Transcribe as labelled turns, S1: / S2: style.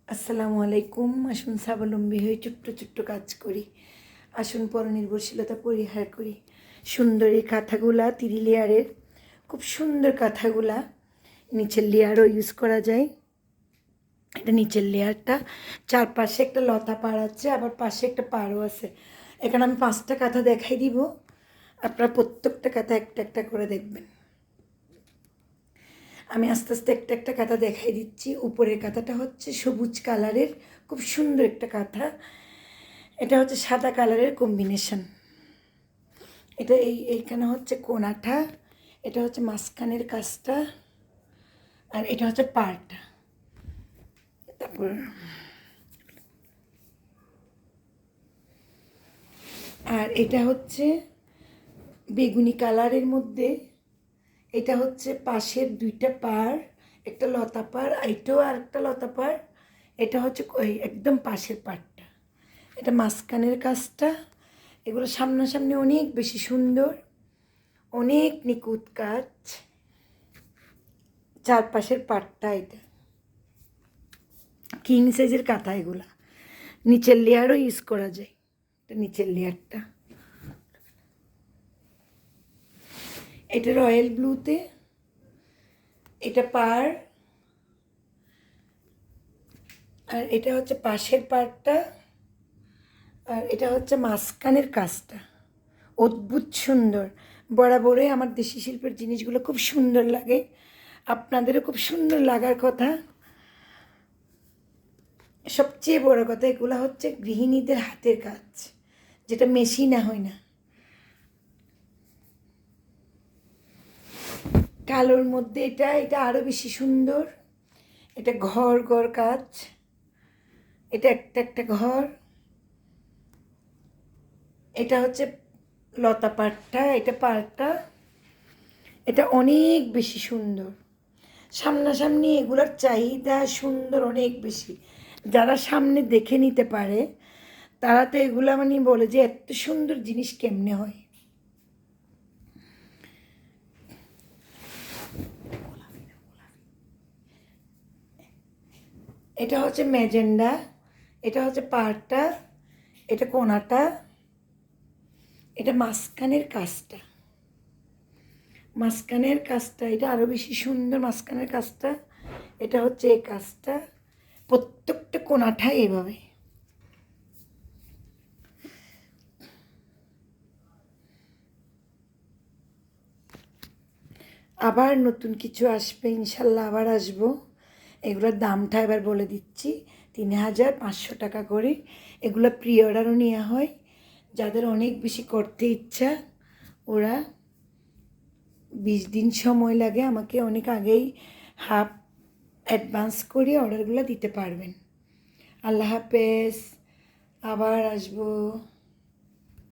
S1: আসসালামু আলাইকুম। আসুন স্বাবলম্বী হয়ে ছোট্ট ছোট্ট কাজ করি। আসুন পরনির্ভরশীলতা পরিহার করি। সুন্দর এই কাঁথাগুলা 3 লেয়ারের, খুব সুন্দর কাঁথাগুলা। নিচের লেয়ারও ইউজ করা যায়। এটা নিচের লেয়ারটা, চারপাশে একটা লতা পাড় আছে, আবার পাশে একটা পাড়ও আছে। এখানে আমি 5টা কাঁথা দেখাই দিব, আপনারা প্রত্যেকটা কাঁথা একটা একটা করে দেখবেন। আমি আস্তে আস্তে একটা একটা কাঁথা দেখাই দিচ্ছি। উপরের কাঁথাটা হচ্ছে সবুজ কালারের, খুব সুন্দর একটা কাঁথা। এটা হচ্ছে সাদা কালারের কম্বিনেশন। এটা এইখানে হচ্ছে কোনাটা, এটা হচ্ছে মাঝখানের কাজটা, আর এটা হচ্ছে পাড়টা। তারপর আর এটা হচ্ছে বেগুনি কালারের মধ্যে, এটা হচ্ছে পাশের 2টা পাড়, একটা লতা পাড়, এটাও আর একটা লতা পাড়। এটা হচ্ছে একদম পাশের পাড়টা, এটা মাঝখানের কাজটা। এগুলো সামনাসামনি অনেক বেশি সুন্দর, অনেক নিখুঁত কাজ। চারপাশের পাটটা এটা কিং সাইজের কাঁথা। এগুলা নিচের লেয়ারও ইউজ করা যায়। এটা নিচের লেয়ারটা, এটা রয়্যাল ব্লুতে, এটা পাড়, আর এটা হচ্ছে পাশের পাড়টা, আর এটা হচ্ছে মাঝখানের কাজটা। অদ্ভুত সুন্দর। বরাবরই আমার দেশি শিল্পের জিনিসগুলো খুব সুন্দর লাগে, আপনাদেরও খুব সুন্দর লাগার কথা। সবচেয়ে বড় কথা, এগুলো হচ্ছে গৃহিণীদের হাতের কাজ, যেটা মেশিনে হয় না। কালোর মধ্যে এটা এটা আরও বেশি সুন্দর। এটা ঘর ঘর কাজ, এটা একটা একটা ঘর। এটা হচ্ছে লতা পাড়টা, এটা পাড়টা। এটা অনেক বেশি সুন্দর। সামনাসামনি এগুলোর চাহিদা সুন্দর অনেক বেশি। যারা সামনে দেখে নিতে পারে তারা তো এগুলা মানে বলে যে এত সুন্দর জিনিস কেমনে হয়। এটা হচ্ছে ম্যাজেন্ডা, এটা হচ্ছে পাড়টা, এটা কোনাটা, এটা মাঝখানের কাজটা। মাঝখানের কাজটা এটা আরও বেশি সুন্দর। মাঝখানের কাজটা, এটা হচ্ছে এই কাজটা, প্রত্যেকটা কোনাটা এভাবে। আবার নতুন কিছু আসবে ইনশাল্লাহ, আবার আসবো। এগুলোর দামটা এবার বলে দিচ্ছি, 3500 টাকা করে। এগুলো প্রি অর্ডারও নেওয়া হয়। যাদের অনেক বেশি করতে ইচ্ছা, ওরা 20 দিন সময় লাগে, আমাকে অনেক আগেই হাফ অ্যাডভান্স করে অর্ডারগুলো দিতে পারবেন। আল্লাহ হাফেজ, আবার আসবো।